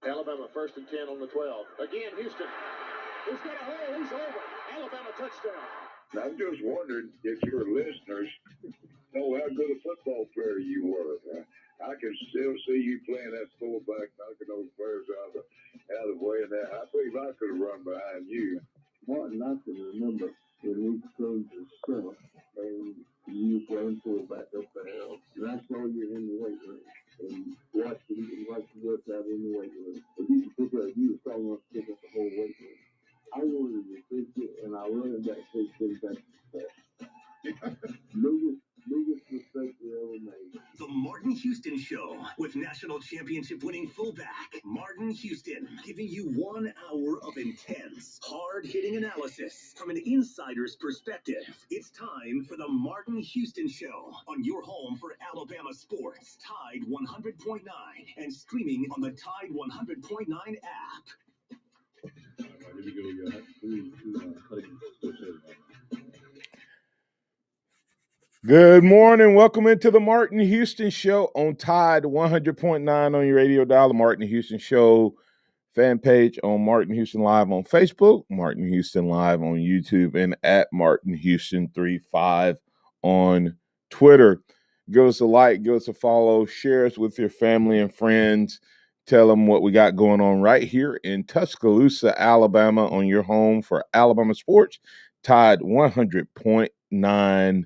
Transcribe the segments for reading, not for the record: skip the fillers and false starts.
Alabama 1st and 10 on the 12. Again, Houston. He's got a hole. He's over. Alabama touchdown. I'm just wondering if your listeners know how good a football player you were. I can still see you playing that fullback, knocking those players out of the way. And I believe I could have run behind you. Martin, I can remember when we closed the center and you playing fullback up there. And I saw you in the weight room and watched you work out in the weight room. And you were strong enough to pick up the whole weight room. I wanted to fix it, and I learned that fix back to biggest mistake we ever made. The Martin Houston Show with national championship winning fullback Martin Houston, giving you 1 hour of intense, hard-hitting analysis from an insider's perspective. It's time for the Martin Houston Show on your home for Alabama sports, Tide 100.9, and streaming on the Tide 100.9 app. Here we go. Good morning. Welcome into the Martin Houston Show on Tide 100.9 on your radio dial. The Martin Houston Show fan page on Martin Houston Live on Facebook, Martin Houston Live on YouTube, and at Martin Houston 35 on Twitter. Give us a like, give us a follow, share us with your family and friends. Tell them what we got going on right here in Tuscaloosa, Alabama, on your home for Alabama sports, Tide 100.9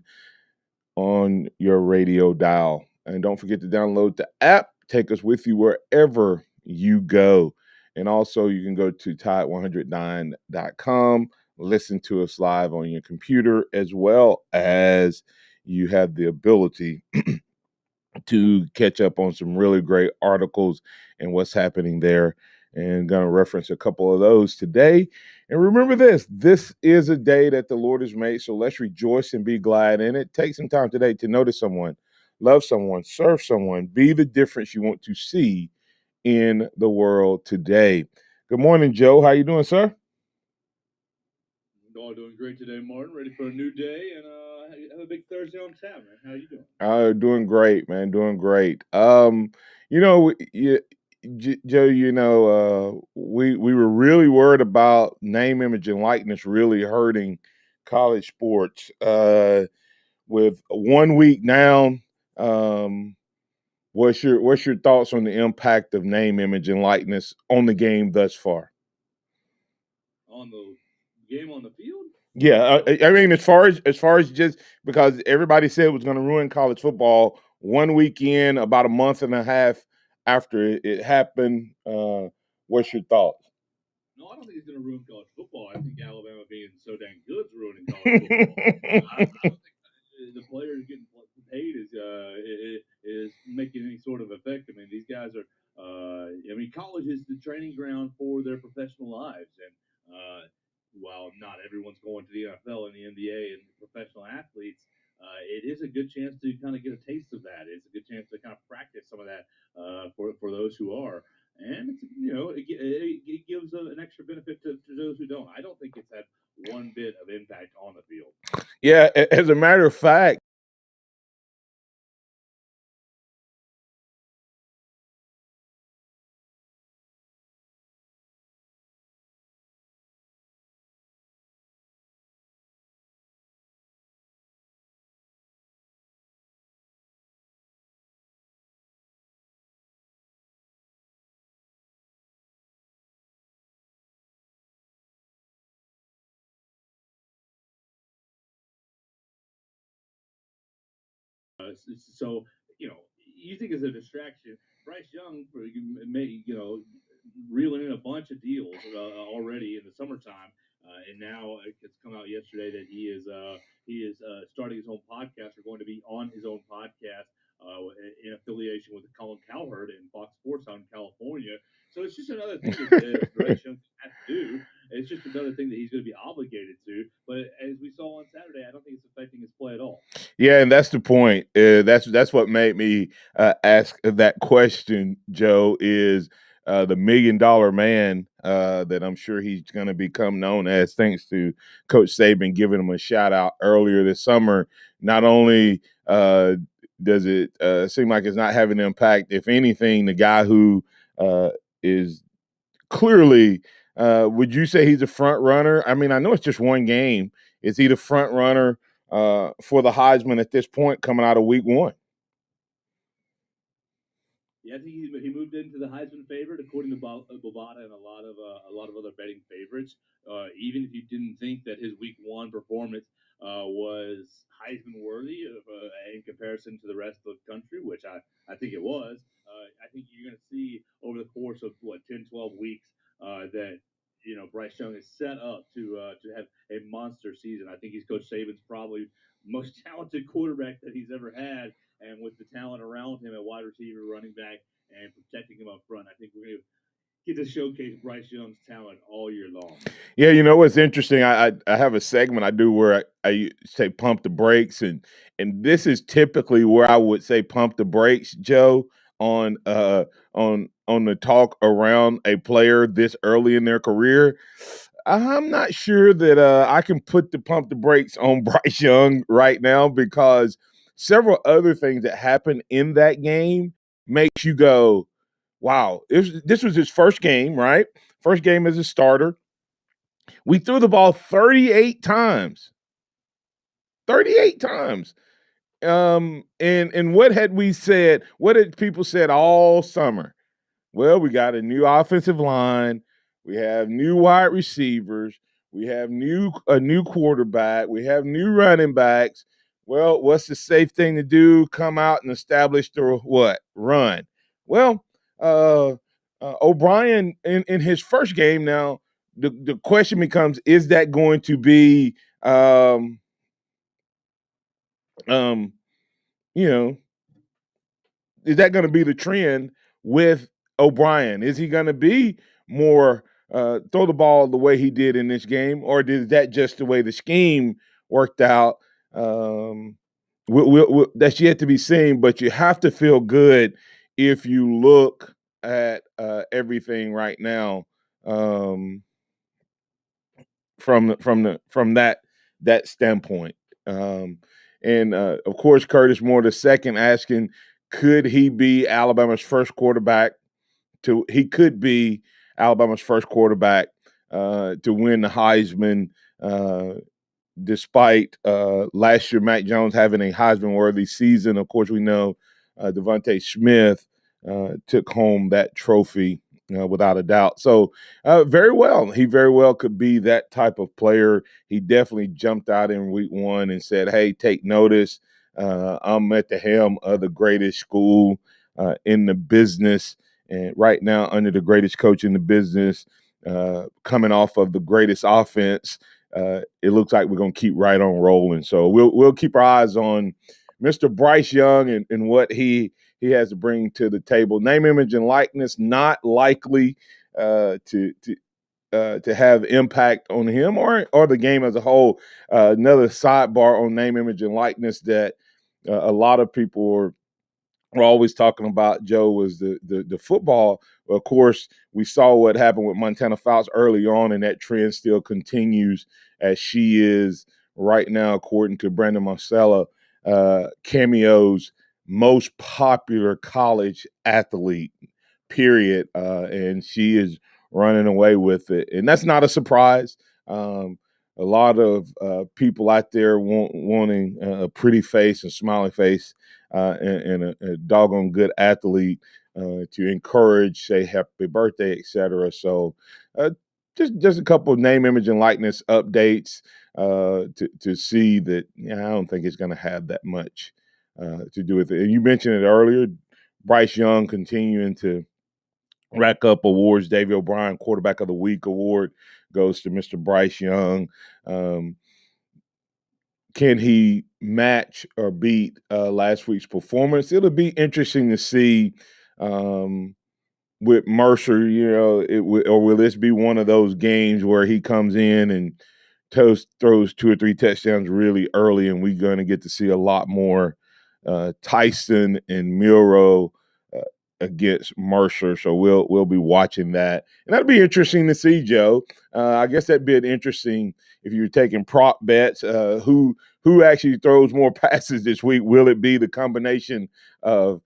on your radio dial. And don't forget to download the app. Take us with you wherever you go. And also you can go to tide109.com, listen to us live on your computer, as well as you have the ability to catch up on some really great articles and what's happening there. And going to reference a couple of those today. And remember this is a day that the Lord has made, so let's rejoice and be glad in it. Take some time today to notice someone, love someone, serve someone, be the difference you want to see in the world today. Good morning, Joe. How you doing, sir? All doing great today, Martin. Ready for a new day and have a big Thursday on tap, man. How you doing? Doing great, man. Doing great. Joe, we were really worried about name, image, and likeness really hurting college sports. With 1 week now, what's your thoughts on the impact of name, image, and likeness on the game thus far? On the game on the field? Yeah, I mean, as far as just because everybody said it was going to ruin college football, 1 weekend, about a month and a half after it happened, what's your thoughts? No, I don't think it's going to ruin college football. I think Alabama being so dang good is ruining college football. I don't think the players getting paid is making any sort of effect. I mean, these guys are. College is the training ground for their professional lives, and while not everyone's going to the NFL and the NBA and professional athletes, it is a good chance to kind of get a taste of that. It's a good chance to kind of practice some of that for those who are. And it gives an extra benefit to those who don't. I don't think it's had one bit of impact on the field. Yeah, as a matter of fact, So you think it's a distraction. Bryce Young may reeling in a bunch of deals already in the summertime, and now it's come out yesterday that he is starting his own podcast, or going to be on his own podcast in affiliation with Colin Cowherd and Fox Sports out in California. So it's just another thing that Bryce Young has to do. It's just another thing that he's going to be obligated to. But as we saw on Saturday, I don't think it's affecting his play at all. yeah, and that's the point. That's what made me ask that question, Joe, is the $1 million man that I'm sure he's going to become known as, thanks to Coach Saban giving him a shout out earlier this summer. Not only does it seem like it's not having an impact, if anything, the guy who is clearly, would you say he's a front runner? I mean, I know it's just one game. Is he the front runner for the Heisman at this point coming out of week one? Yeah, I think he moved into the Heisman favorite according to Bovada and a lot of other betting favorites. Even if you didn't think that his Week 1 performance was Heisman worthy in comparison to the rest of the country, which I think it was. I think you're going to see over the course of 10, 12 weeks that Bryce Young is set up to have a monster season. I think he's Coach Saban's probably most talented quarterback that he's ever had, and with the talent around him at wide receiver, running back, and protecting him up front, I think we're going to get to showcase Bryce Young's talent all year long. Yeah, you know what's interesting? I have a segment I do where I say pump the brakes, and this is typically where I would say pump the brakes, Joe, on the talk around a player this early in their career. I'm not sure that I can put the pump the brakes on Bryce Young right now, because several other things that happened in that game makes you go, wow, this was his first game, right? First game as a starter. We threw the ball 38 times. 38 times. And what had we said? What had people said all summer? Well, we got a new offensive line. We have new wide receivers. We have a new quarterback. We have new running backs. Well, what's the safe thing to do? Come out and establish the what? Run. Well, O'Brien in his first game now, the question becomes, is that going to be you know, is that going to be the trend with O'Brien? Is he going to be more throw the ball the way he did in this game, or is that just the way the scheme worked out? That's yet to be seen, but you have to feel good if you look at everything right now from that standpoint. And of course, Curtis Moore the second asking, could he be Alabama's first quarterback he could be Alabama's first quarterback to win the Heisman, despite last year Mac Jones having a Heisman-worthy season. Of course, we know Devontae Smith took home that trophy without a doubt. So he very well could be that type of player. He definitely jumped out in week one and said, hey, take notice. I'm at the helm of the greatest school in the business, and right now under the greatest coach in the business, coming off of the greatest offense. It looks like we're going to keep right on rolling. So we'll keep our eyes on Mr. Bryce Young and what he has to bring to the table. Name, image, and likeness not likely to have impact on him or the game as a whole. Another sidebar on name, image, and likeness that a lot of people we're always talking about, Joe, was the football. Of course, we saw what happened with Montana Fouts early on, and that trend still continues as she is right now, according to Brandon Marcella, Cameo's most popular college athlete, period. And she is running away with it. And that's not a surprise. A lot of people out there wanting a pretty face and smiling face and a doggone good athlete to encourage, say, happy birthday, etc. So just a couple of name, image, and likeness updates to see that I don't think it's going to have that much to do with it. And you mentioned it earlier, Bryce Young continuing to rack up awards. Davey O'Brien Quarterback of the Week award goes to Mr. Bryce Young. Can he match or beat last week's performance? It'll be interesting to see with Mercer, or will this be one of those games where he comes in and throws 2 or 3 touchdowns really early, and we're going to get to see a lot more Tyson and Milroe against Mercer. So we'll be watching that, and that'll be interesting to see, Joe. I guess that'd be interesting if you're taking prop bets. Who actually throws more passes this week? Will it be the combination of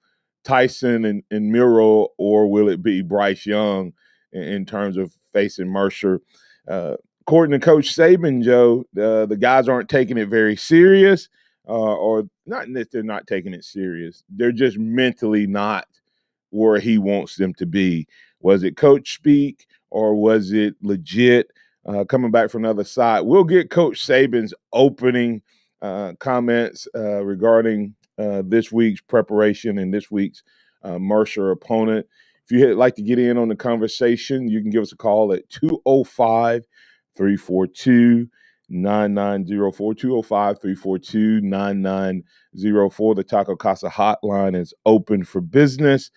Tyson and Milroe, or will it be Bryce Young? in terms of facing Mercer. According to Coach Saban, Joe, the guys aren't taking it very serious, or not that they're not taking it serious. They're just mentally not where he wants them to be. Was it coach speak or was it legit coming back from the other side? We'll get Coach Saban's opening comments regarding this week's preparation and this week's Mercer opponent. If you'd like to get in on the conversation, you can give us a call at 205 342 9904. 205 342 9904. The Taco Casa hotline is open for business.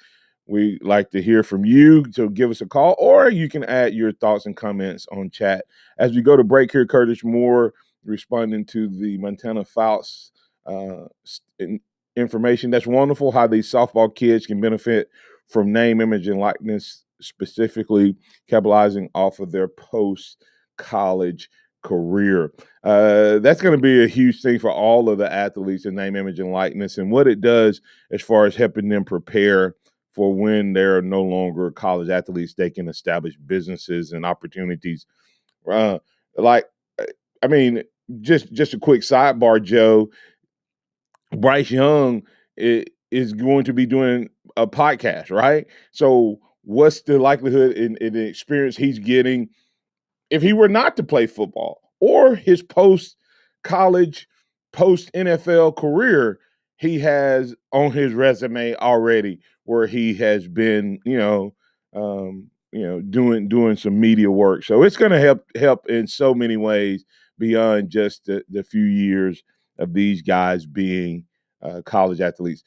We like to hear from you, so give us a call, or you can add your thoughts and comments on chat. As we go to break here, Curtis Moore responding to the Montana Fouts information. That's wonderful how these softball kids can benefit from name, image, and likeness, specifically capitalizing off of their post-college career. That's going to be a huge thing for all of the athletes in name, image, and likeness, and what it does as far as helping them prepare for when they're no longer college athletes. They can establish businesses and opportunities. Like, I mean, just a quick sidebar, Joe. Bryce Young is going to be doing a podcast, right? So what's the likelihood in the experience he's getting if he were not to play football, or his post-college, post-NFL career he has on his resume already, where he has been, doing some media work. So it's going to help in so many ways beyond just the few years of these guys being college athletes.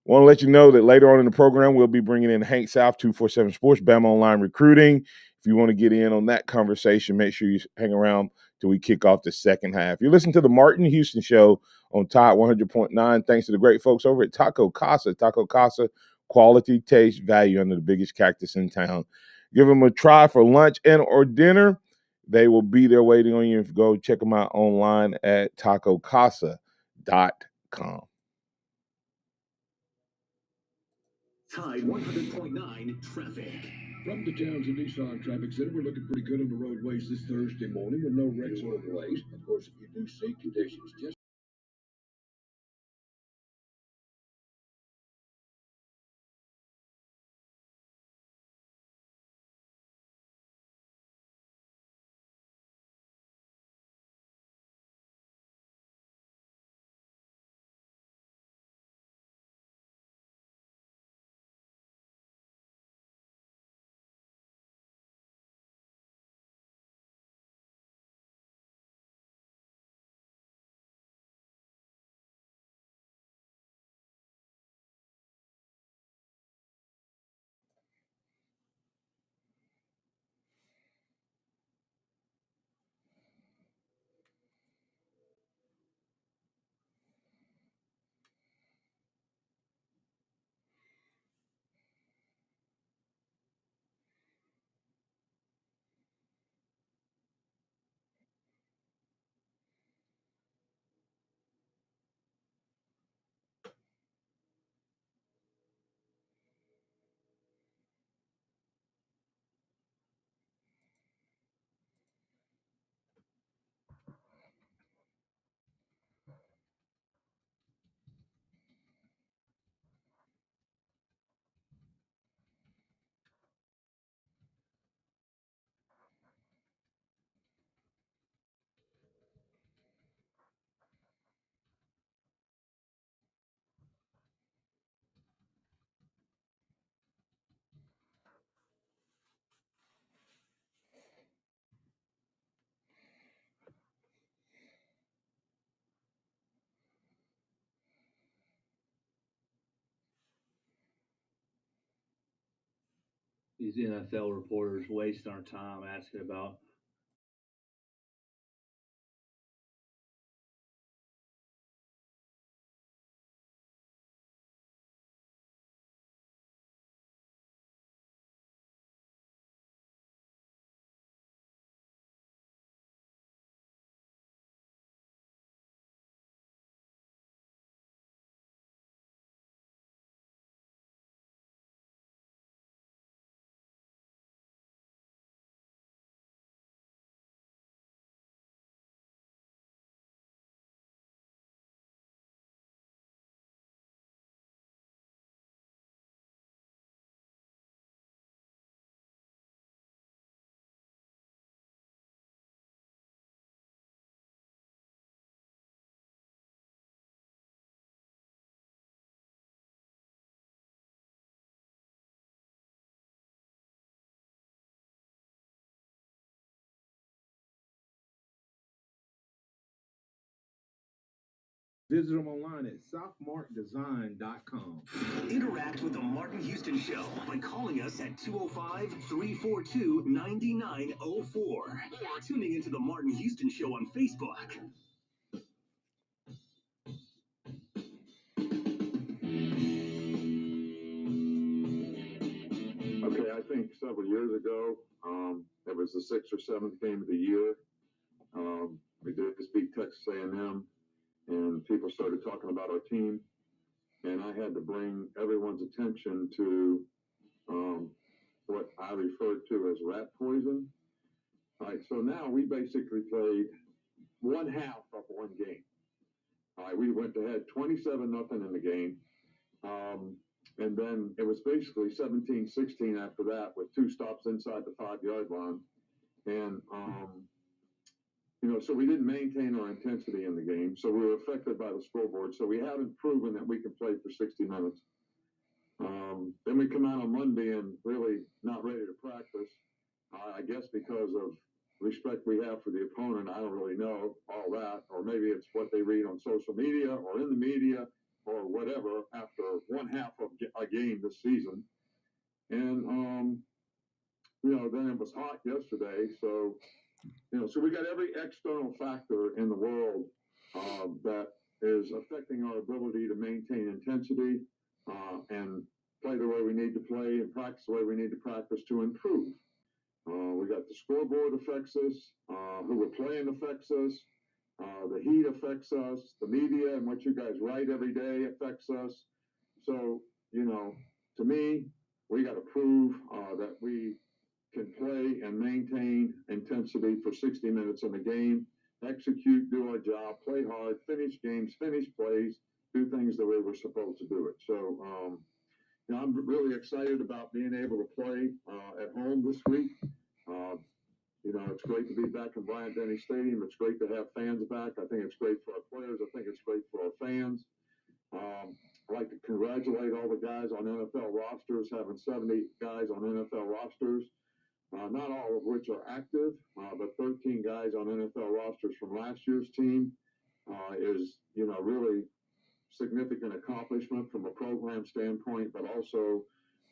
Want to let you know that later on in the program, we'll be bringing in Hank South, 247 Sports, Bama Online Recruiting. If you want to get in on that conversation, make sure you hang around till we kick off the second half. You're listening to the Martin Houston Show on Tide 100.9. Thanks to the great folks over at Taco Casa. Taco Casa, quality, taste, value under the biggest cactus in town. Give them a try for lunch and or dinner. They will be there waiting on you. Go check them out online at tacocasa.com. Tide 100.9 traffic. From the Townsend Nissan Traffic Center, we're looking pretty good on the roadways this Thursday morning with no wrecks or delays. Of course, if you do see conditions, just these NFL reporters wasting our time asking about Visit them online at southmarkdesign.com. Interact with the Martin Houston Show by calling us at 205-342-9904 or tuning into the Martin Houston Show on Facebook. Okay, I think several years ago, it was the 6th or 7th game of the year. We did beat Texas A&M, and people started talking about our team, and I had to bring everyone's attention to what I referred to as rat poison. All right, so now we basically played one half of one game. All right, we went ahead 27-0 in the game. And then it was basically 17-16 after that with 2 stops inside the 5-yard line. And, so we didn't maintain our intensity in the game. So we were affected by the scoreboard. So we haven't proven that we can play for 60 minutes. Then we come out on Monday and really not ready to practice. I guess because of respect we have for the opponent, I don't really know all that. Or maybe it's what they read on social media or in the media or whatever after one half of a game this season. And, then it was hot yesterday. So, so we got every external factor in the world that is affecting our ability to maintain intensity and play the way we need to play and practice the way we need to practice to improve. We got the scoreboard affects us, who we're playing affects us, the heat affects us, the media and what you guys write every day affects us. So, to me, we got to prove that we can play and maintain intensity for 60 minutes in the game, execute, do our job, play hard, finish games, finish plays, do things the way we're supposed to do it. So, I'm really excited about being able to play at home this week. It's great to be back in Bryant-Denny Stadium. It's great to have fans back. I think it's great for our players. I think it's great for our fans. I'd like to congratulate all the guys on NFL rosters, having 70 guys on NFL rosters, not all of which are active, but 13 guys on NFL rosters from last year's team is, really significant accomplishment from a program standpoint, but also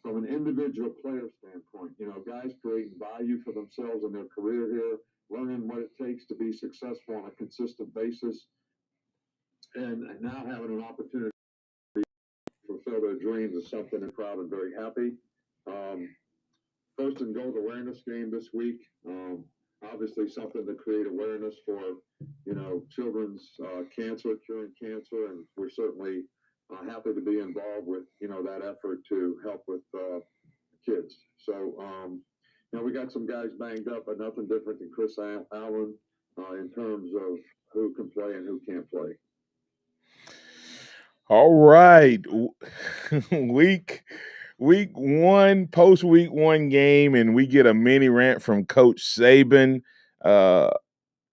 from an individual player standpoint. Guys creating value for themselves in their career here, learning what it takes to be successful on a consistent basis, and now having an opportunity to fulfill their dreams is something I'm proud and very happy. First and goal awareness game this week. Obviously something to create awareness for, children's cancer, curing cancer, and we're certainly happy to be involved with, that effort to help with kids. So, we got some guys banged up, but nothing different than Chris Allen in terms of who can play and who can't play. All right. Week 1, post week 1 game, and we get a mini rant from Coach Saban.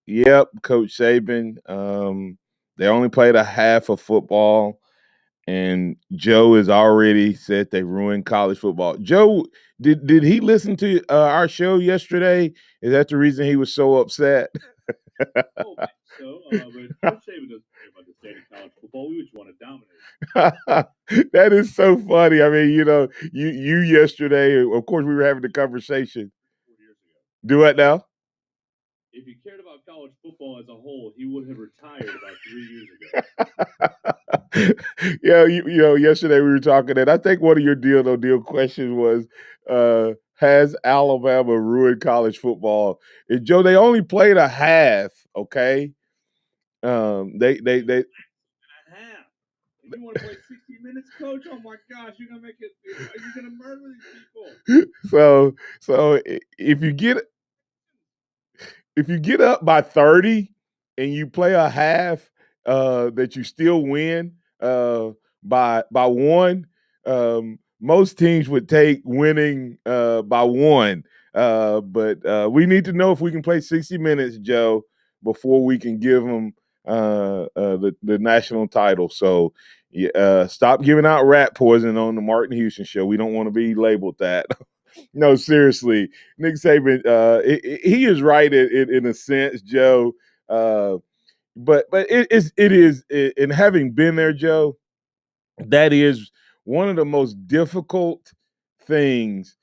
Yep, Coach Saban. They only played a half of football, and Joe has already said they ruined college football. Joe, did he listen to our show yesterday? Is that the reason he was so upset? Oh, so, but Coach Saban doesn't care about the state of college football. We just want to dominate. That is so funny. I mean, you yesterday, of course, we were having the conversation. 4 years ago. Do what now? If he cared about college football as a whole, he would have retired about 3 years ago. Yeah, yesterday we were talking, and I think one of your deal questions was, has Alabama ruined college football? And Joe, they only played a half. Okay, they And a half. If you want to play 60 minutes, coach, oh my gosh, you're gonna murder these people. So if you get up by 30 and you play a half, that you still win by 1, most teams would take winning by 1. But we need to know if we can play 60 minutes, Joe, before we can give them the national title. So stop giving out rat poison on the Martin Houston show. We don't want to be labeled that. No, seriously, Nick Saban, he is right in a sense, Joe. but it is and having been there, Joe, that is one of the most difficult things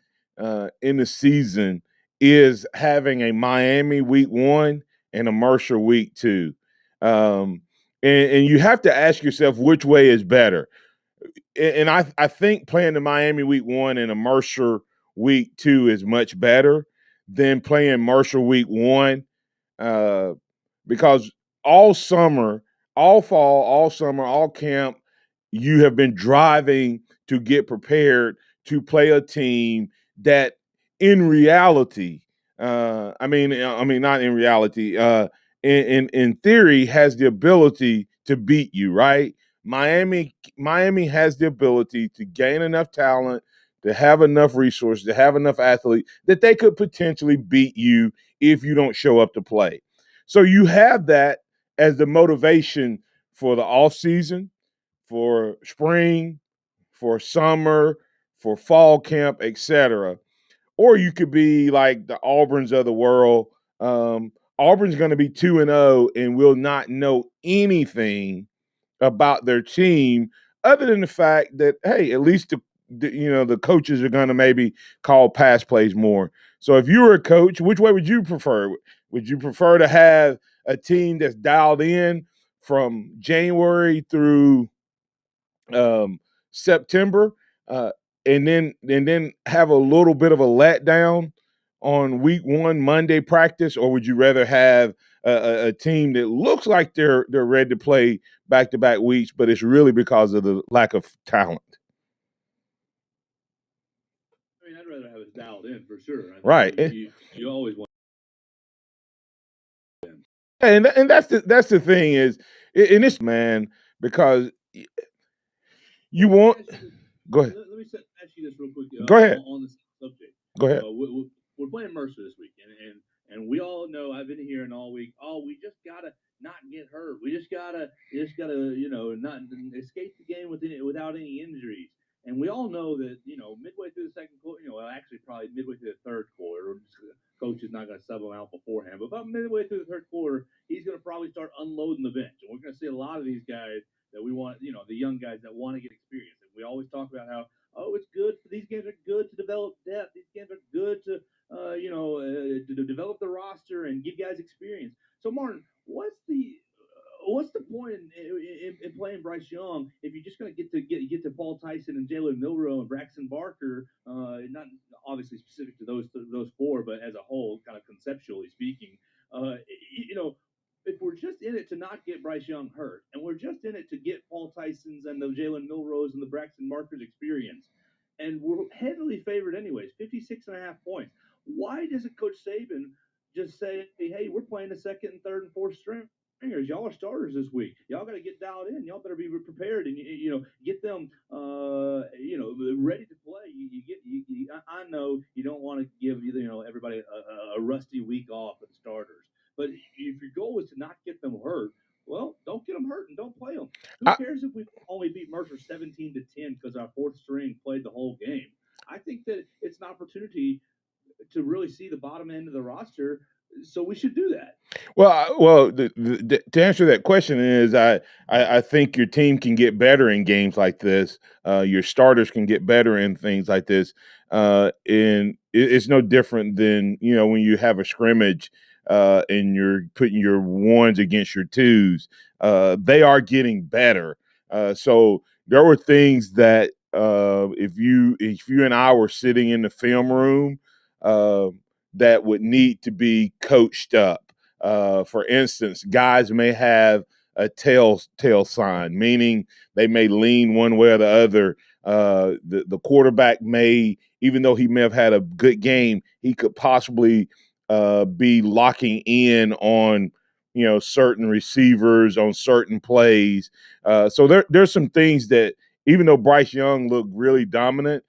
in the season is having a Miami week 1 and a Mercer week 2. Um, and you have to ask yourself which way is better. And I think playing the Miami week 1 and a Mercer week 2 is much better than playing Mercer week 1, uh, because all summer, all fall, all summer, all camp, you have been driving to get prepared to play a team that, in reality, not in reality, in theory, has the ability to beat you. Right? Miami has the ability to gain enough talent, to have enough resources, to have enough athletes that they could potentially beat you if you don't show up to play. So you have that as the motivation for the off season, for spring, for summer, for fall camp, etc. Or you could be like the Auburns of the world. Auburn's going to be 2-0 and will not know anything about their team other than the fact that, hey, at least the coaches are going to maybe call pass plays more. So if you were a coach, which way would you prefer? Would you prefer to have a team that's dialed in from January through September, uh, and then have a little bit of a letdown on week 1 Monday practice, or would you rather have a team that looks like they're ready to play back to back weeks, but it's really because of the lack of talent? I mean, I'd rather have it dialed in for sure. I think Right. you always want. And that's the thing is, and it's man, because you want. Go ahead. Let me ask you this real quick. Go ahead. On this subject. Go ahead. We're playing Mercer this week, and we all know I've been hearing all week. Oh, we just gotta not get hurt. We just gotta not escape the game without any injuries. And we all know that midway through the second quarter, actually probably midway through the third quarter, coach is not going to sub him out beforehand. But about midway through the third quarter, he's going to probably start unloading the bench, and we're going to see a lot of these guys that we want, the young guys that want to get experience. And we always talk about how, it's good. These games are good to develop depth. These games are good to develop the roster and give guys experience. So, Martin, what's the point in playing Bryce Young if you're just going to get to Paul Tyson and Jalen Milroe and Braxton Barker? Not obviously specific to those four, but as a whole, kind of conceptually speaking, uh, you know, if we're just in it to not get Bryce Young hurt, and we're just in it to get Paul Tyson's and the Jalen Milrose and the Braxton Markers experience, and we're heavily favored anyways, 56.5 points. Why doesn't Coach Saban just say, hey, we're playing the second and third and fourth stringers. Y'all are starters this week. Y'all got to get dialed in. Y'all better be prepared and get them ready to play. I know you don't want to give everybody a rusty week off with the starters, but if your goal is to not get them hurt, well, don't get them hurt and don't play them. Who cares if we only beat Mercer 17-10 because our fourth string played the whole game? I think that it's an opportunity to really see the bottom end of the roster, so we should do that. Well, to answer that question is, I think your team can get better in games like this. Your starters can get better in things like this, and it's no different than when you have a scrimmage and you're putting your ones against your twos. They are getting better. So there were things that if you and I were sitting in the film room, that would need to be coached up. For instance, guys may have a tail sign, meaning they may lean one way or the other. The quarterback may, even though he may have had a good game, he could possibly be locking in on certain receivers on certain plays. So there's some things that, even though Bryce Young looked really dominant,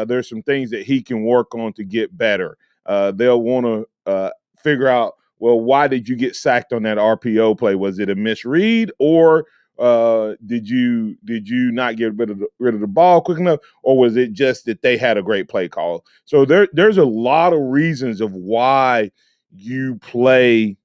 there's some things that he can work on to get better. They'll want to figure out, well, why did you get sacked on that RPO play? Was it a misread, or did you not get rid of the ball quick enough, or was it just that they had a great play call? So there's a lot of reasons of why you play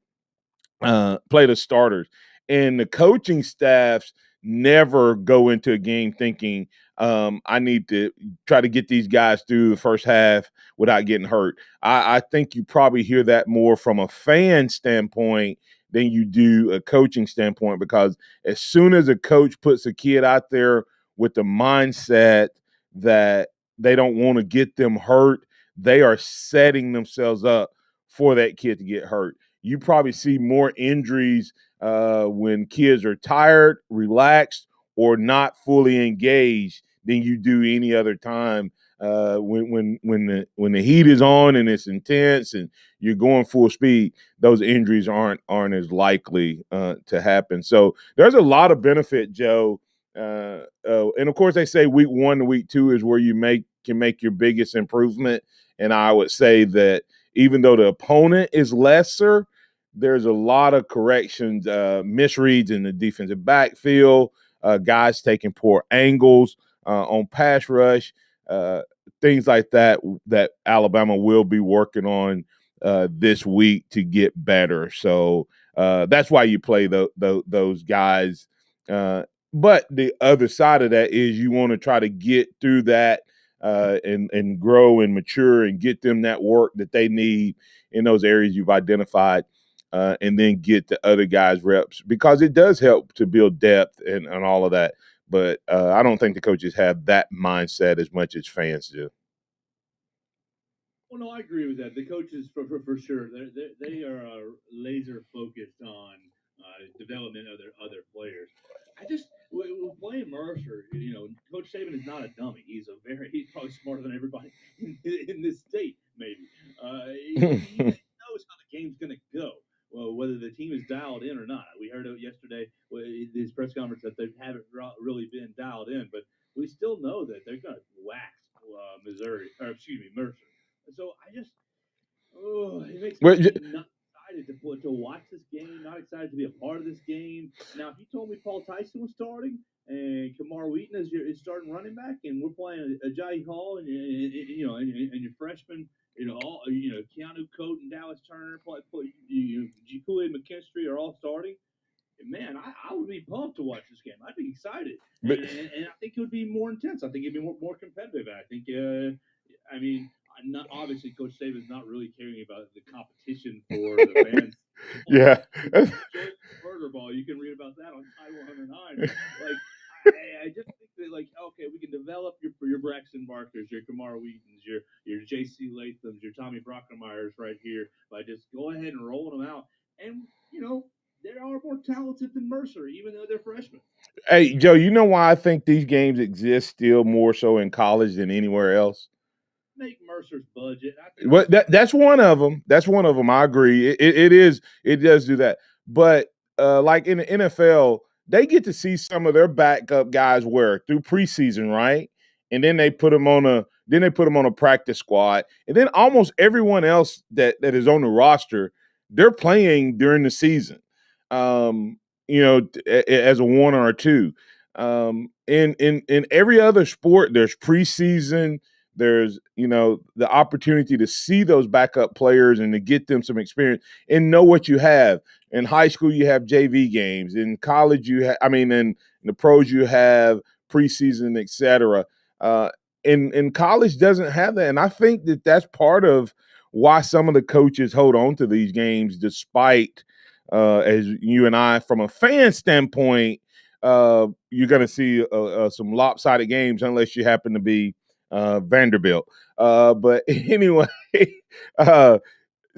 the starters. And the coaching staffs never go into a game thinking, I need to try to get these guys through the first half without getting hurt. I think you probably hear that more from a fan standpoint than you do a coaching standpoint, because as soon as a coach puts a kid out there with the mindset that they don't want to get them hurt, they are setting themselves up for that kid to get hurt. You probably see more injuries when kids are tired, relaxed, or not fully engaged than you do any other time. When the heat is on and it's intense and you're going full speed, those injuries aren't as likely to happen. So there's a lot of benefit, Joe. And of course, they say week 1 to week 2 is where you can make your biggest improvement. And I would say that even though the opponent is lesser, there's a lot of corrections, misreads in the defensive backfield, guys taking poor angles on pass rush, things like that Alabama will be working on this week to get better. So that's why you play those guys. But the other side of that is you want to try to get through that and grow and mature and get them that work that they need in those areas you've identified. And then get the other guys reps, because it does help to build depth and all of that. But I don't think the coaches have that mindset as much as fans do. Well, no, I agree with that. The coaches, for sure, they are laser focused on development of their other players. With playing Mercer, Coach Saban is not a dummy. He's probably smarter than everybody in this state, maybe. He knows how the game's going to go. Well, whether the team is dialed in or not. We heard it yesterday in this press conference that they haven't really been dialed in, but we still know that they're going to wax Mercer. So it makes me not excited to watch this game, not excited to be a part of this game. Now, if you told me Paul Tyson was starting and Kamar Wheaton is starting running back, and we're playing Ajayi Hall and your freshman, Keanu Cote and Dallas Turner, Kool-Aid McKinstry are all starting. Man, I would be pumped to watch this game. I'd be excited, and I think it would be more intense. I think it'd be more competitive. I think, obviously, Coach Saban's not really caring about the competition for the fans. Yeah. Burger Ball, you can read about that on Tide 109. I just think that, okay, we can develop your Braxton Barkers, your Kamar Wheatons, your J.C. Lathams, your Tommy Brockermeyers right here by just go ahead and rolling them out. And, they are more talented than Mercer, even though they're freshmen. Hey, Joe, you know why I think these games exist still more so in college than anywhere else? Make Mercer's budget. That's one of them. That's one of them. I agree. It is. It does do that. But like in the NFL, they get to see some of their backup guys through preseason, right? And then they put them on a practice squad, and then almost everyone else that is on the roster, they're playing during the season. As a one or a two. In every other sport, there's preseason. There's, the opportunity to see those backup players and to get them some experience and know what you have. In high school, you have JV games. In college, in the pros, you have preseason, et cetera. In college doesn't have that. And I think that that's part of why some of the coaches hold on to these games despite as you and I, from a fan standpoint, you're going to see some lopsided games unless you happen to be Vanderbilt. But anyway,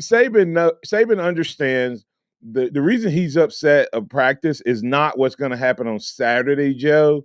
Saban understands the reason he's upset of practice is not what's going to happen on Saturday, Joe.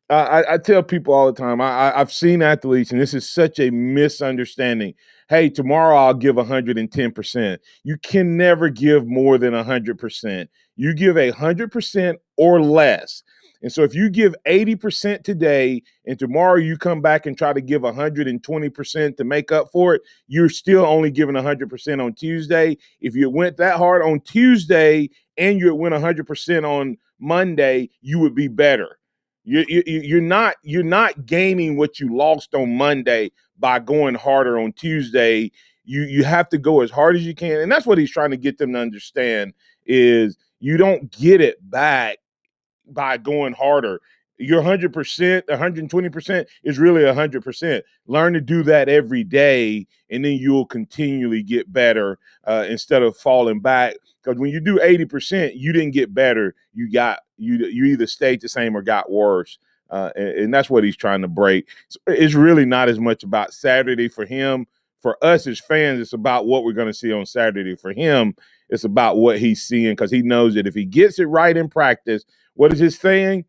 I tell people all the time, I've seen athletes, and this is such a misunderstanding. Hey, tomorrow I'll give 110%. You can never give more than 100%. You give 100% or less. And so if you give 80% today and tomorrow you come back and try to give 120% to make up for it, you're still only giving 100% on Tuesday. If you went that hard on Tuesday and you went 100% on Monday, you would be better. You're not gaining what you lost on Monday by going harder on Tuesday. You have to go as hard as you can, and that's what he's trying to get them to understand. is you don't get it back by going harder. Your 100%, 120% is really 100%. Learn to do that every day, and then you'll continually get better instead of falling back. Because when you do 80%, you didn't get better. You either stayed the same or got worse. And that's what he's trying to break. So it's really not as much about Saturday for him. For us as fans, it's about what we're going to see on Saturday. For him, it's about what he's seeing, because he knows that if he gets it right in practice, what is his saying?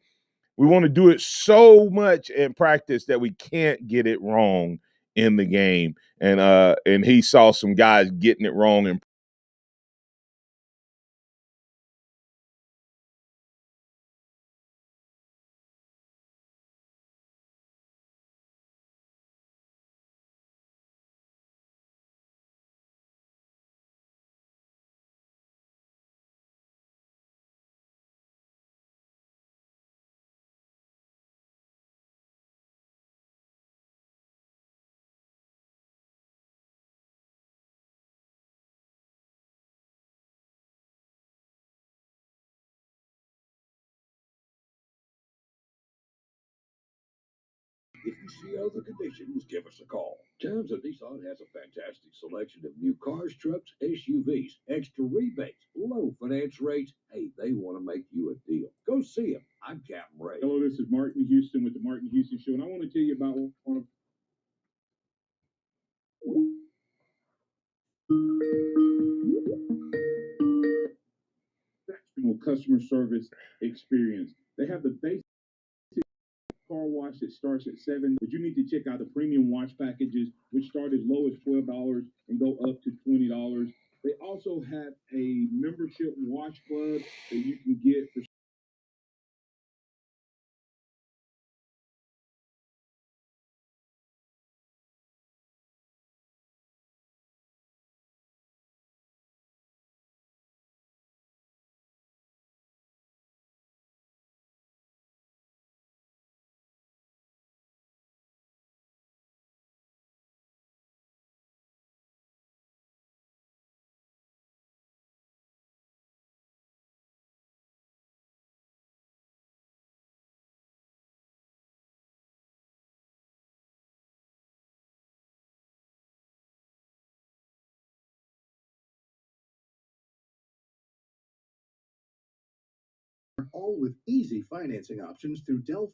We want to do it so much in practice that we can't get it wrong in the game. And he saw some guys getting it wrong in If you see other conditions, give us a call. Townsend Nissan has a fantastic selection of new cars, trucks, SUVs, extra rebates, low finance rates. Hey, they want to make you a deal. Go see them. I'm Captain Ray. Hello, this is Martin Houston with the Martin Houston Show, and I want to tell you about one of exceptional customer service experience. They have the basic car wash that starts at $7, but you need to check out the premium wash packages, which start as low as $12 and go up to $20. They also have a membership wash club that you can get for all with easy financing options through Delphi.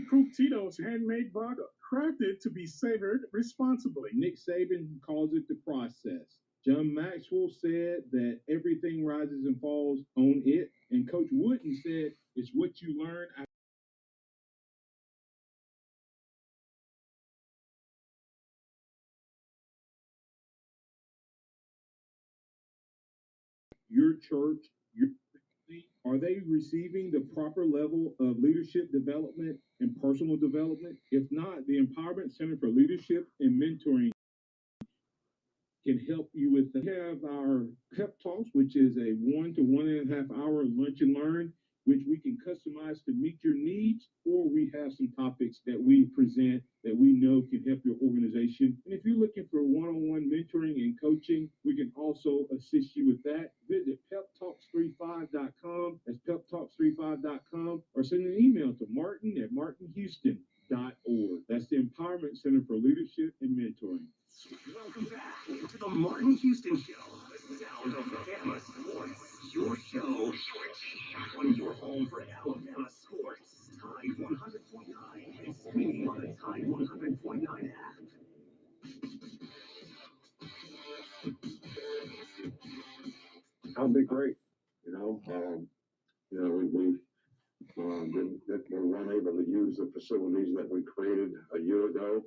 Proof Tito's handmade vodka, crafted to be savored responsibly. Nick Saban calls it the process. John Maxwell said that everything rises and falls on it. And Coach Wooden said it's what you learn at your church, your family. Are they receiving the proper level of leadership development and personal development? If not, the Empowerment Center for Leadership and Mentoring can help you with that. We have our pep talks, which is a 1 to 1.5 hour lunch and learn, which we can customize to meet your needs, or we have some topics that we present that we know can help your organization. And if you're looking for one-on-one mentoring and coaching, we can also assist you with that. Visit peptalks35.com. That's peptalks35.com, or send an email to martin@martinhouston.org. That's the Empowerment Center for Leadership and Mentoring. Welcome back to the Martin Houston Show, the sound of Bama sports. Your show, your team, on your home for Alabama sports. Tide 100.9 and streaming on the Tide 100.9 app. I'll be great. You know, we They weren't able to use the facilities that we created a year ago.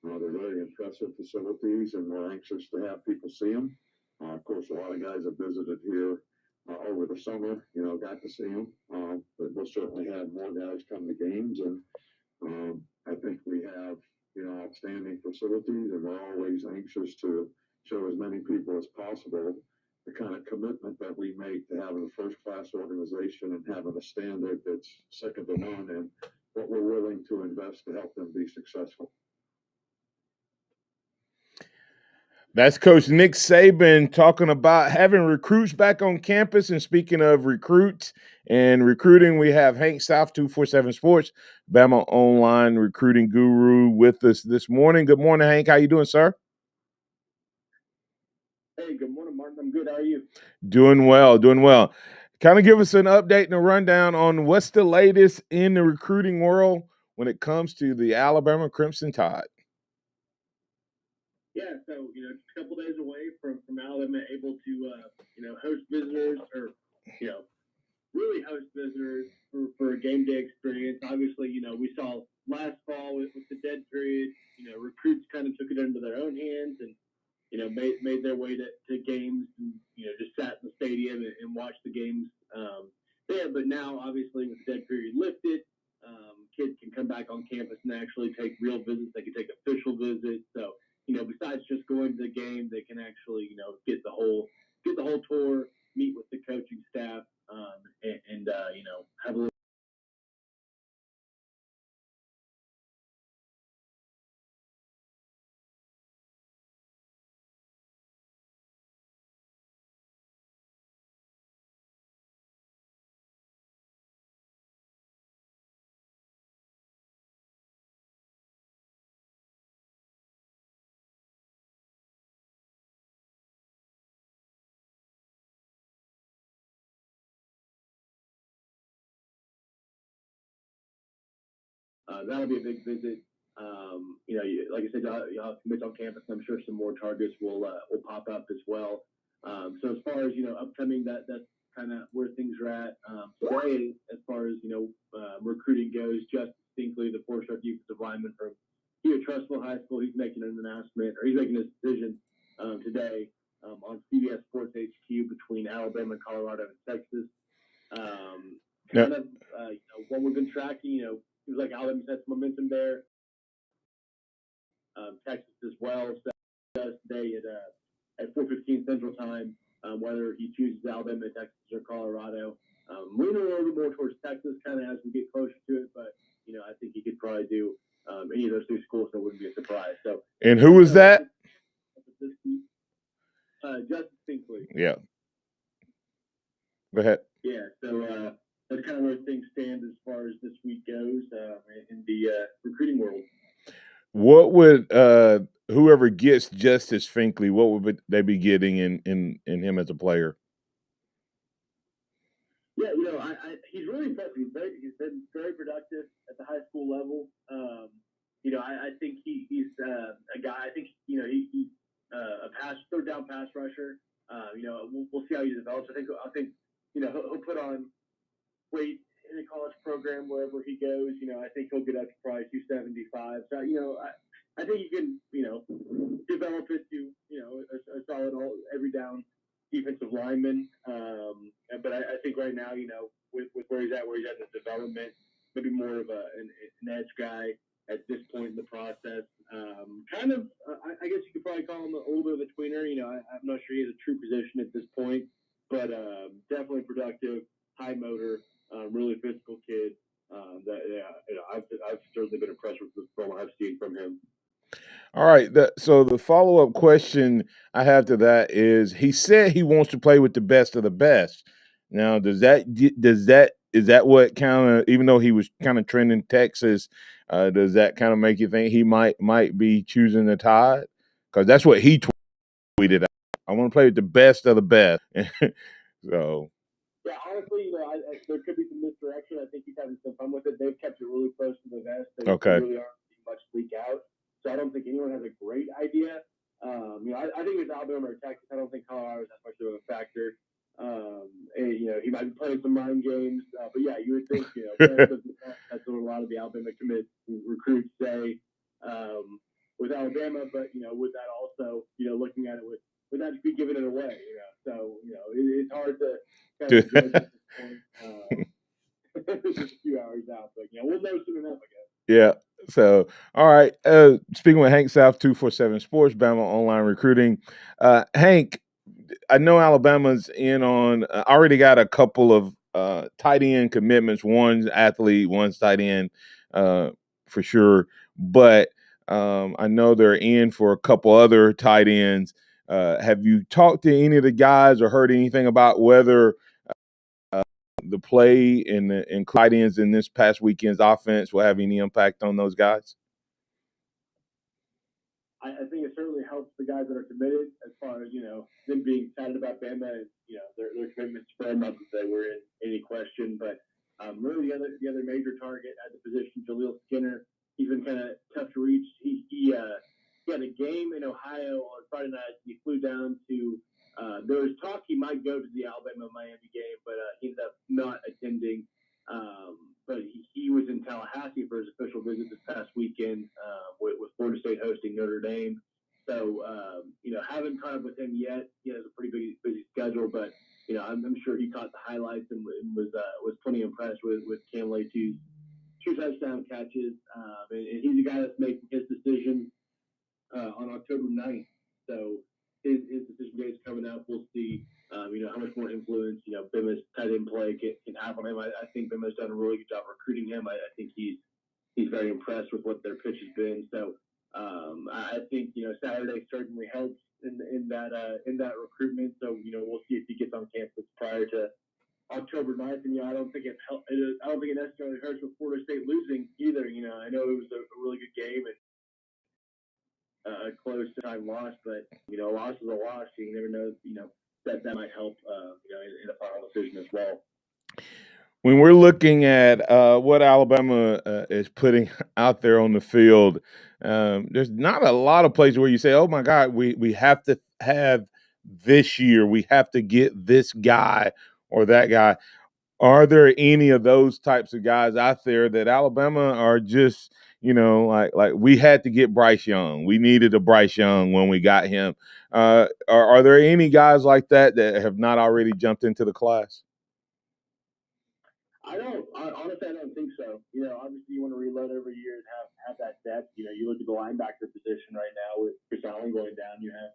They're very impressive facilities, and we're anxious to have people see them. Of course, a lot of guys have visited here over the summer, got to see them. But we'll certainly have more guys come to games, and I think we have, outstanding facilities, and we're always anxious to show as many people as possible the kind of commitment that we make to having a first-class organization and having a standard that's second to none, and what we're willing to invest to help them be successful. That's Coach Nick Saban talking about having recruits back on campus. And speaking of recruits and recruiting, we have Hank South, 247 Sports, Bama online recruiting guru, with us this morning. Good morning, Hank. How you doing, sir? Hey, good morning, Martin. I'm good. How are you? Doing well, doing well. Kind of give us an update and a rundown on what's the latest in the recruiting world when it comes to the Alabama Crimson Tide. Yeah, so just a couple days away from Alabama able to host visitors, or really host visitors for a game day experience. Obviously, we saw last fall with the dead period, recruits kind of took it into their own hands and made their way to games and just sat in the stadium and watched the games there. But now, obviously, with the dead period lifted, kids can come back on campus and actually take real visits. They can take official visits. So besides just going to the game, they can actually get the whole tour, meet with the coaching staff, and have a little. That'll be a big visit. Like I said, you'll have commits on campus. I'm sure some more targets will pop up as well. So as far as upcoming, that's kind of where things are at today. As far as recruiting goes, Justin Stinkley, the four-star defensive lineman from Trustful High School, he's making an announcement, or he's making his decision today on CBS Sports HQ between Alabama, Colorado, and Texas. What we've been tracking, seems like Alabama's had some momentum there. Texas as well. So today at 4:15 Central Time, whether he chooses Alabama, Texas, or Colorado. Leaning a little bit more towards Texas, kind of as we get closer to it. But I think he could probably do any of those two schools. So it wouldn't be a surprise. So. And who was that? Justin Stinkley. Yeah. Go ahead. Yeah. So that's kind of where things stand as far as this week goes in the recruiting world. What would whoever gets Justice Finkley, what would they be getting in him as a player? Yeah, he's really impressive. He's been very productive at the high school level. I think he's a guy. I think he's a third down pass rusher. We'll see how he develops. I think he'll put on weight in a college program wherever he goes. I think he'll get up to probably 275. So I think he can develop it to a solid every down defensive lineman. But I think right now, with where he's at in his development, maybe more of an edge guy at this point in the process. I guess you could probably call him a little bit of a tweener. I'm not sure he has a true position at this point, but definitely productive, high motor, really physical kid. I've certainly been impressed with the film I've seen from him. All right. So the follow-up question I have to that is, he said he wants to play with the best of the best. Now, is that what kind of, even though he was kind of trending Texas, does that kind of make you think he might be choosing the Tide? Because that's what he tweeted out. I want to play with the best of the best. So. Yeah, honestly, there could be some misdirection. I think he's having some fun with it. They've kept it really close to the vest. They really aren't seeing much leak out. So I don't think anyone has a great idea. I think it's Alabama or Texas. I don't think Colorado is that much of a factor. he might be playing some mind games. But yeah, you would think, that's what a lot of the Alabama commit recruits say with Alabama. But would that also, looking at it would that be giving it away? So it's hard to kind of judge at this point. It's just a few hours out, but we'll know soon enough, I guess. Yeah. So, all right. Speaking with Hank South, 247 Sports, Bama Online Recruiting. Hank, I know Alabama's in on already got a couple of tight end commitments. One's athlete, one's tight end for sure. But I know they're in for a couple other tight ends. Have you talked to any of the guys or heard anything about whether the play in tight ends in this past weekend's offense will have any impact on those guys? I think it certainly helps the guys that are committed as far as, them being excited about Bama and, their commitment to spread, not that they were in any question. But really the other major target at the position, Jaleel Skinner, he's been kind of tough to reach. He had a game in Ohio on Friday night. He flew down to there was talk he might go to the Alabama-Miami game, but he ended up not attending. But he was in Tallahassee for his official visit this past weekend with Florida State hosting Notre Dame. So, haven't caught up with him yet. He has a pretty busy schedule, but, I'm sure he caught the highlights and was plenty impressed with Cam Laytou's 2 touchdown catches. And he's a guy that's making his decision on October 9th. So his decision day is coming up. We'll see, how much more influence, Bama's tight end play can have on him. I think Bama's done a really good job recruiting him. I think he's very impressed with what their pitch has been. So I think, Saturday certainly helps in that recruitment. So, we'll see if he gets on campus prior to October 9th. And, I don't think it necessarily hurts with Florida State losing either. I know it was a really good game and a close time loss, but a loss is a loss. You never know, that might help, in a final decision as well. When we're looking at what Alabama is putting out there on the field, there's not a lot of places where you say, "Oh my God, we have to have this year. We have to get this guy or that guy." Are there any of those types of guys out there that Alabama are just, like we had to get Bryce Young. We needed a Bryce Young when we got him. Are there any guys like that have not already jumped into the class? Honestly, I don't think so. Obviously you want to reload every year and have that depth. You look at the linebacker position right now with Chris Allen going down. You have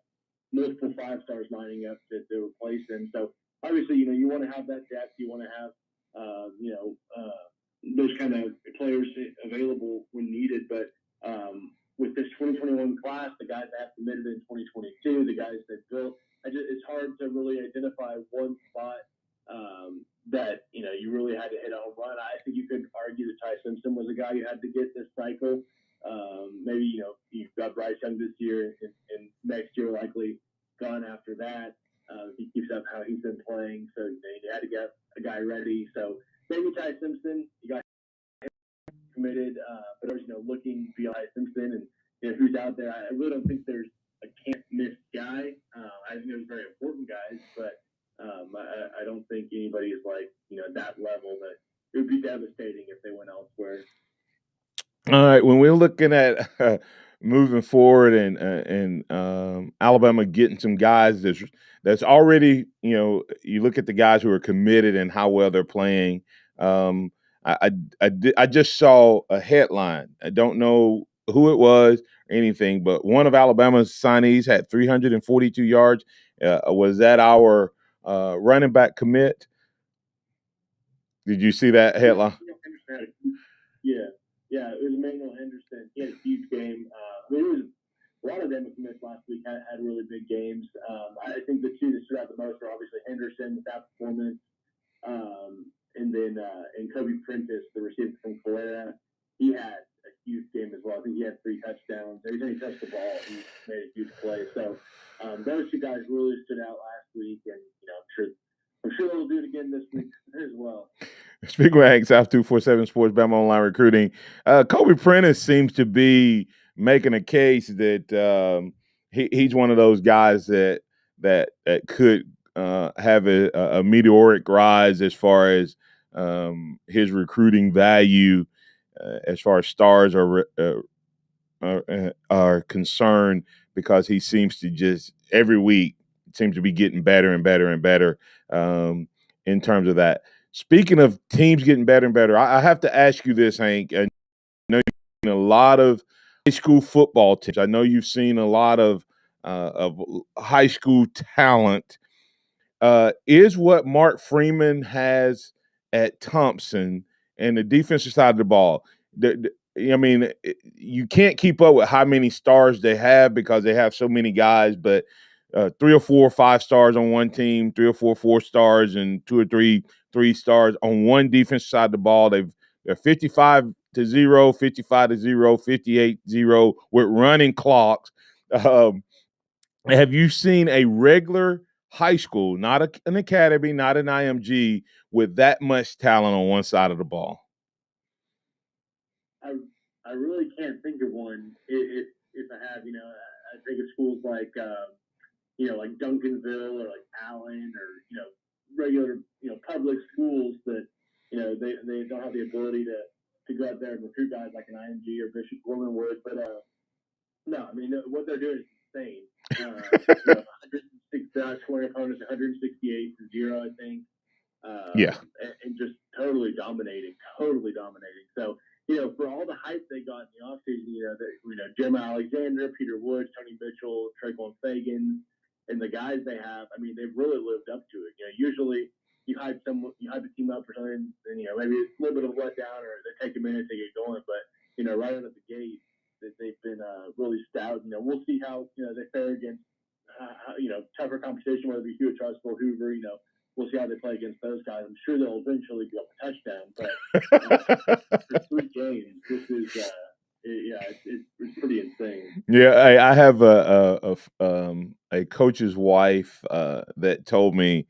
multiple 5-stars lining up to replace him. So obviously, you want to have that depth. You want to have, those kind of players available when needed. But with this 2021 class, the guys that have committed in 2022, the guys that built, it's hard to really identify one spot that you really had to hit a home run. I think you could argue that Ty Simpson was a guy you had to get this cycle. Maybe you've got Bryce Young this year and next year likely gone after that. He keeps up how he's been playing, so you had to get a guy ready. So maybe Ty Simpson, you got committed, but looking beyond Ty Simpson and who's out there. I really don't think there's a can't miss guy. I think there's very important guys, but I don't think anybody is like that level that it would be devastating if they went elsewhere. All right, when we're looking at moving forward and Alabama getting some guys that's already, you look at the guys who are committed and how well they're playing. I just saw a headline. I don't know who it was or anything, but one of Alabama's signees had 342 yards. Was that our running back commit? Did you see that headline? Yeah, it was Emmanuel Henderson. He had a huge game. It was a lot of them commits last week had really big games. I think the two that stood out the most are obviously Henderson with that performance, and then Kobe Prentice, the receiver from Calera. He had a huge game as well. I think he had 3 touchdowns. Every time he touched the ball, he made a huge play. So those two guys really stood out last week, and I'm sure they'll do it again this week as well. Speaking with Hank South 247 Sports, Bama Online Recruiting, Kobe Prentice seems to be making a case that he's one of those guys that could have a meteoric rise as far as his recruiting value, as far as stars are concerned, because he seems to just every week seems to be getting better and better and better in terms of that. Speaking of teams getting better and better, I have to ask you this, Hank. I know you've seen a lot of high school football teams. I know you've seen a lot of high school talent. Is what Mark Freeman has at Thompson and the defensive side of the ball? I mean, you can't keep up with how many stars they have because they have so many guys, but 3 or 4 or 5 stars on one team, 3 or 4 stars, and 2 or 3 stars on one defensive side of the ball. They're 55-0, 55-0, 58-0 with running clocks. Have you seen a regular high school, not an academy, not an IMG, with that much talent on one side of the ball? I really can't think of one. If I have, I think of schools like like Duncanville or like Allen or regular public schools that they don't have the ability to go out there and recruit guys like an IMG or Bishop Gorman would. But no, I mean what they're doing is insane. 106 scoring opponents, 168-0, I think. Yeah. And just totally dominating. So, for all the hype they got in the offseason, Jeremiah Alexander, Peter Woods, Tony Mitchell, Traquan Fagan, and the guys they have, I mean, they've really lived up to it. Usually you hype a team up for something, and maybe it's a little bit of a letdown or they take a minute to get going, but right out of the gate, that they've been really stout. We'll see how they fare against tougher competition, whether it be Hewitt, Charlesville, Hoover. We'll see how they play against those guys. I'm sure they'll eventually go up a touchdown, but for 3 games, this is it's pretty insane. Yeah, I have a coach's wife that told me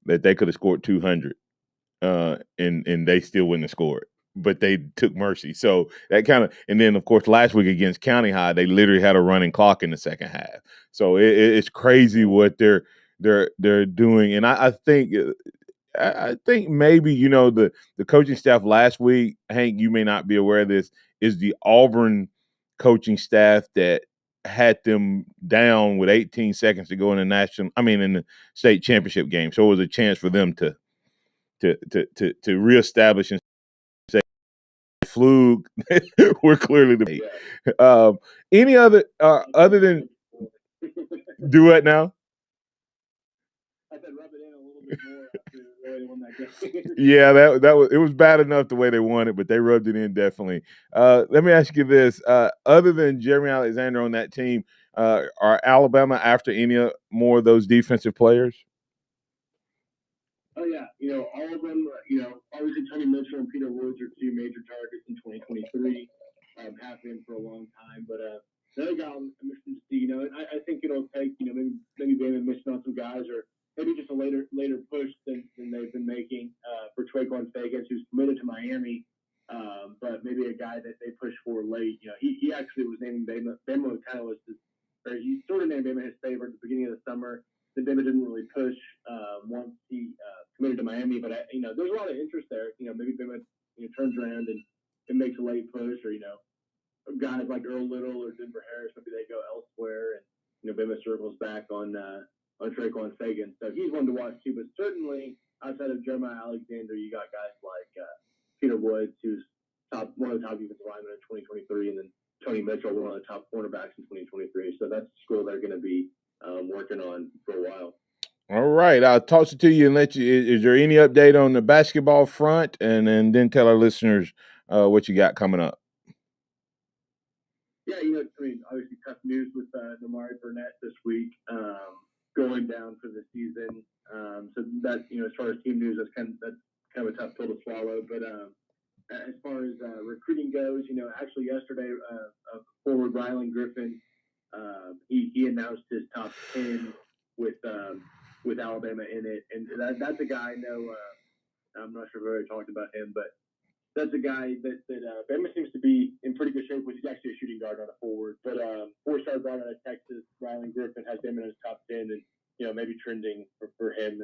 that they could have scored 200, and they still wouldn't have scored, but they took mercy. So that kind of, and then of course last week against County High, they literally had a running clock in the second half. So it's crazy what they're doing, and I think. I think maybe the coaching staff last week, Hank, you may not be aware of this, is the Auburn coaching staff that had them down with 18 seconds to go in the state championship game. So it was a chance for them to reestablish and say, fluke. We're clearly the any other than do what now? I said rub it in a little bit more after the way they won that game. Yeah, that was, it was bad enough the way they won it, but they rubbed it in definitely. Let me ask you this: other than Jeremy Alexander on that team, are Alabama after any more of those defensive players? Oh yeah, all of them. Obviously Tony Mitchell and Peter Woods are 2 major targets in 2023. Have been for a long time, but another guy I'm interested to see. I think it'll take maybe Bama missing on some guys, or maybe just a later push than they've been making for Traquan Fagan, who's committed to Miami. But maybe a guy that they pushed for late. He actually was named Bama kind of was he sort of named Bama his favorite at the beginning of the summer. Then Bama didn't really push once he committed to Miami. But there's a lot of interest there. Maybe Bama turns around and makes a late push, or guys like Earl Little or Denver Harris, maybe they go elsewhere, and Bama circles back on Traquan Fagan. So he's one to watch too. But certainly outside of Jeremiah Alexander, you got guys like Peter Woods, who's one of the top defensive linemen in 2023, and then Tony Mitchell, one of the top cornerbacks in 2023. So that's the school they're going to be working on for a while. All right, I'll toss it to you and let you. Is there any update on the basketball front, and then tell our listeners what you got coming up? Yeah, obviously tough news with Namari Burnett this week, going down for the season. So that as far as team news, that's kind of a tough pill to swallow. But as far as recruiting goes, actually yesterday, forward Rylan Griffin, he announced his top 10 with Alabama in it, and that's a guy I know. I'm not sure if I already talked about him, but that's a guy that Bama seems to be in pretty good shape with. He's actually a shooting guard, not a forward. But 4-star guard out of Texas, Rylan Griffin has Bama in his top 10, and maybe trending for him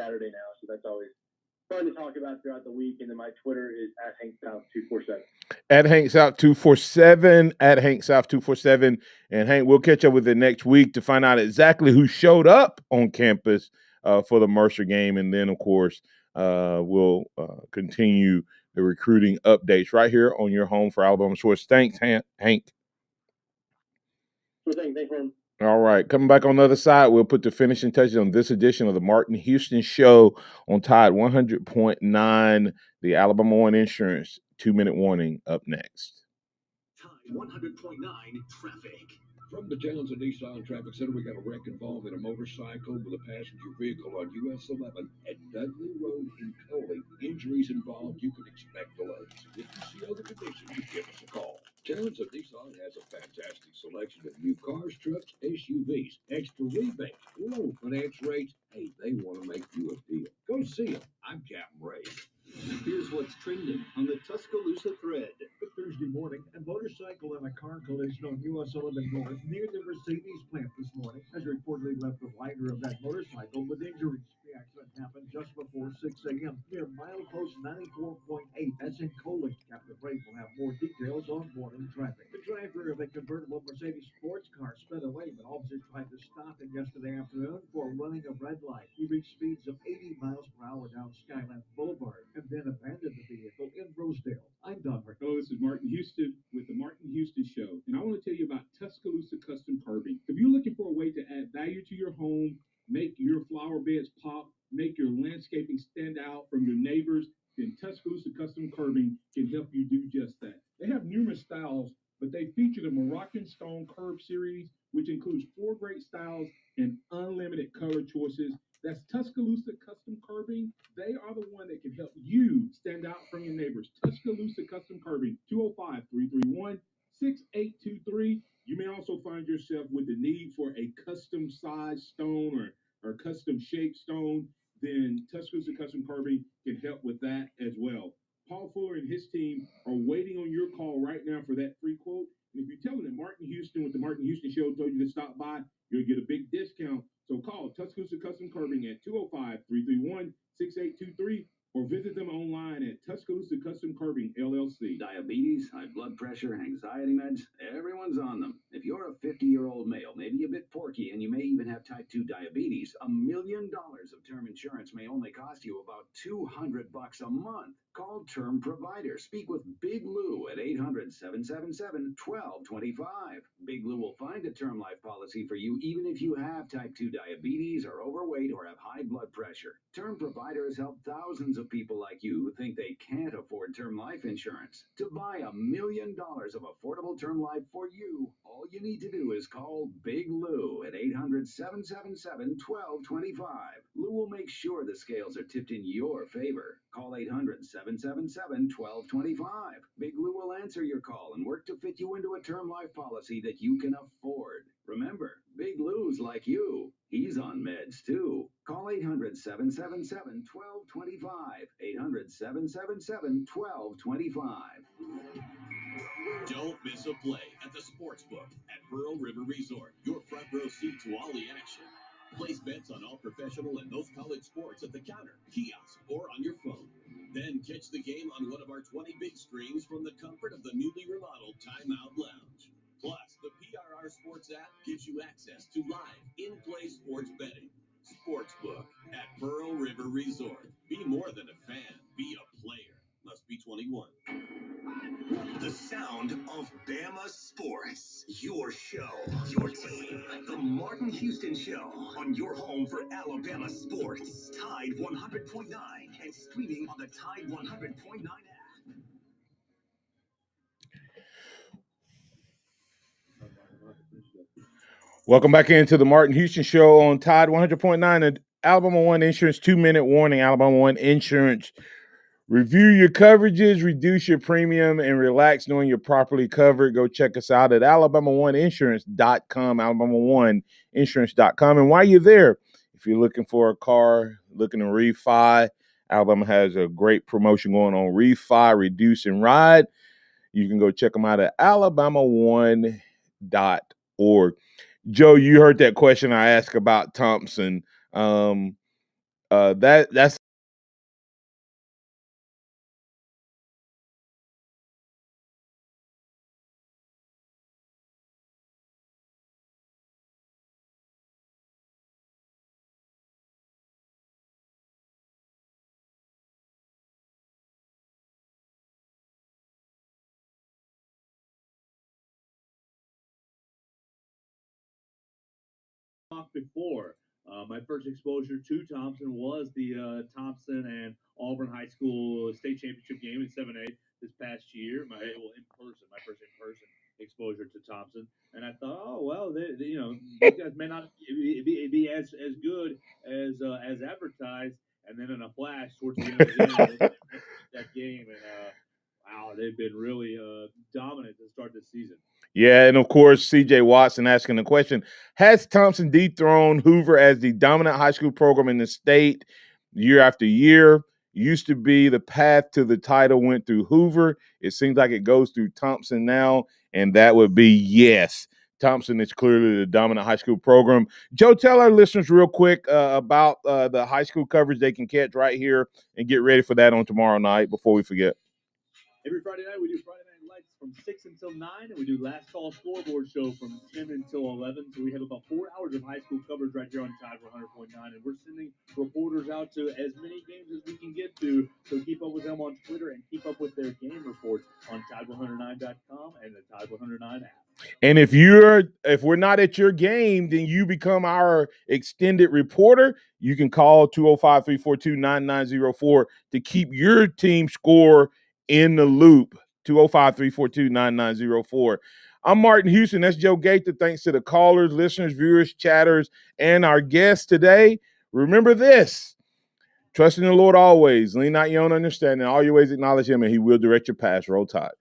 Saturday now, so that's always fun to talk about throughout the week. And then my Twitter is @HankSouth247. At Hank South 247, at Hank South 247. And Hank, we'll catch up with it next week to find out exactly who showed up on campus for the Mercer game. And then, of course, we'll continue the recruiting updates right here on your home for Alabama Sports. Thanks, Hank. Sure thing. Thanks, man. All right, coming back on the other side, we'll put the finishing touches on this edition of the Martin Houston Show on Tide 100.9, the Alabama One Insurance 2-minute warning up next. Tide 100.9 traffic. From the Townsend Nissan Traffic Center, we got a wreck involving a motorcycle with a passenger vehicle on US 11 at Dudley Road in Coley. Injuries involved, you can expect delays. If you see other conditions, give us a call. Townsend Nissan has a fantastic selection of new cars, trucks, SUVs, extra rebates, low finance rates. Hey, they want to make you a deal. Go see them. I'm Captain Ray. Here's what's trending on the Tuscaloosa thread. Thursday morning, a motorcycle and a car collision on US 11 North near the Mercedes plant this morning has reportedly left the rider of that motorcycle with injuries. The accident happened just before 6 a.m. near milepost 94.8. That's in Coley. Captain Ray will have more details on morning traffic. The driver of a convertible Mercedes sports car sped away, but officers tried to stop him yesterday afternoon for running a red light. He reached speeds of 80 miles per hour down Skyland Boulevard and then abandoned the vehicle in Rosedale. I'm Don Rick. Hello, this is Martin Houston with the Martin Houston Show, and I want to tell you about Tuscaloosa Custom Curbing. If you're looking for a way to add value to your home, make your flower beds pop, make your landscaping stand out from your neighbors, then Tuscaloosa Custom Curbing can help you do just that. They have numerous styles, but they feature the Moroccan Stone Curb series, which includes 4 great styles and unlimited color choices. That's Tuscaloosa Custom Curbing. They are the one that can help you stand out from your neighbors. Tuscaloosa Custom Curbing, 205-331-6823. You may also find yourself with the need for a custom size stone or custom shaped stone. Then Tuscaloosa Custom Curbing can help with that as well. Paul Fuller and his team are waiting on your call right now for that free quote. And if you tell them that Martin Houston with the Martin Houston Show told you to stop by, you'll get a big discount. So call Tuscaloosa Custom Curbing at 205-331-6823 or visit them online at Tuscaloosa Custom Curbing, LLC. Diabetes, high blood pressure, anxiety meds, everyone's on them. If you're a 50-year-old male, maybe a bit porky, and you may even have type 2 diabetes, $1 million of term insurance may only cost you about $200 a month. Call Term Provider. Speak with Big Lou at 800-777-1225. Big Lou will find a term life policy for you even if you have type 2 diabetes, are overweight, or have high blood pressure. Term Provider has helped thousands of people like you who think they can't afford term life insurance. To buy $1 million of affordable term life for you, all you need to do is call Big Lou at 800-777-1225. Lou will make sure the scales are tipped in your favor. Call 800-777-1225. Big Lou will answer your call and work to fit you into a term life policy that you can afford. Remember, Big Lou's like you. He's on meds too. Call 800-777-1225. 800-777-1225. Don't miss a play at the Sportsbook at Pearl River Resort. Your front row seat to all the action. Place bets on all professional and most college sports at the counter, kiosk, or on your phone. Then catch the game on one of our 20 big screens from the comfort of the newly remodeled Timeout Lounge. Plus, the PRR Sports app gives you access to live, in-play sports betting. Sportsbook at Pearl River Resort. Be more than a fan. Be a player. Must be 21. The sound of Bama sports. Your show, your team. The Martin Houston Show on your home for Alabama sports. Tide 100.9 and streaming on the Tide 100.9 app. Welcome back into the Martin Houston Show on Tide 100.9 and Alabama One Insurance 2-minute warning. Alabama One Insurance. Review your coverages, reduce your premium, and relax knowing you're properly covered. Go check us out at alabamaoneinsurance.com, alabamaoneinsurance.com. And while you're there, if you're looking for a car, looking to refi, Alabama has a great promotion going on, refi, reduce, and ride. You can go check them out at alabamaone.org. Joe, you heard that question I asked about Thompson. That's before. My first exposure to Thompson was the Thompson and Auburn High School state championship game in 7A this past year. My first in person exposure to Thompson, and I thought, oh well, these guys may not be as good as advertised. And then in a flash towards the end of the game, I looked at that game, and wow, they've been really dominant to start this season. Yeah, and of course, C.J. Watson asking the question, has Thompson dethroned Hoover as the dominant high school program in the state year after year? Used to be the path to the title went through Hoover. It seems like it goes through Thompson now, and that would be yes. Thompson is clearly the dominant high school program. Joe, tell our listeners real quick about the high school coverage they can catch right here and get ready for that on tomorrow night before we forget. Every Friday night, we do Friday Night Lights from 6 until 9, and we do Last Call Scoreboard Show from 10 until 11. So we have about 4 hours of high school coverage right here on Tide 100.9, and we're sending reporters out to as many games as we can get to. So keep up with them on Twitter and keep up with their game reports on Tide109.com and the Tide 109 app. And if we're not at your game, then you become our extended reporter. You can call 205-342-9904 to keep your team score in the loop. 205-342-9904. I'm Martin Houston. That's Joe Gaither. Thanks to the callers, listeners, viewers, chatters, and our guests today. Remember this. Trust in the Lord always. Lean not your own understanding. All your ways acknowledge him, and he will direct your path. Roll Tide.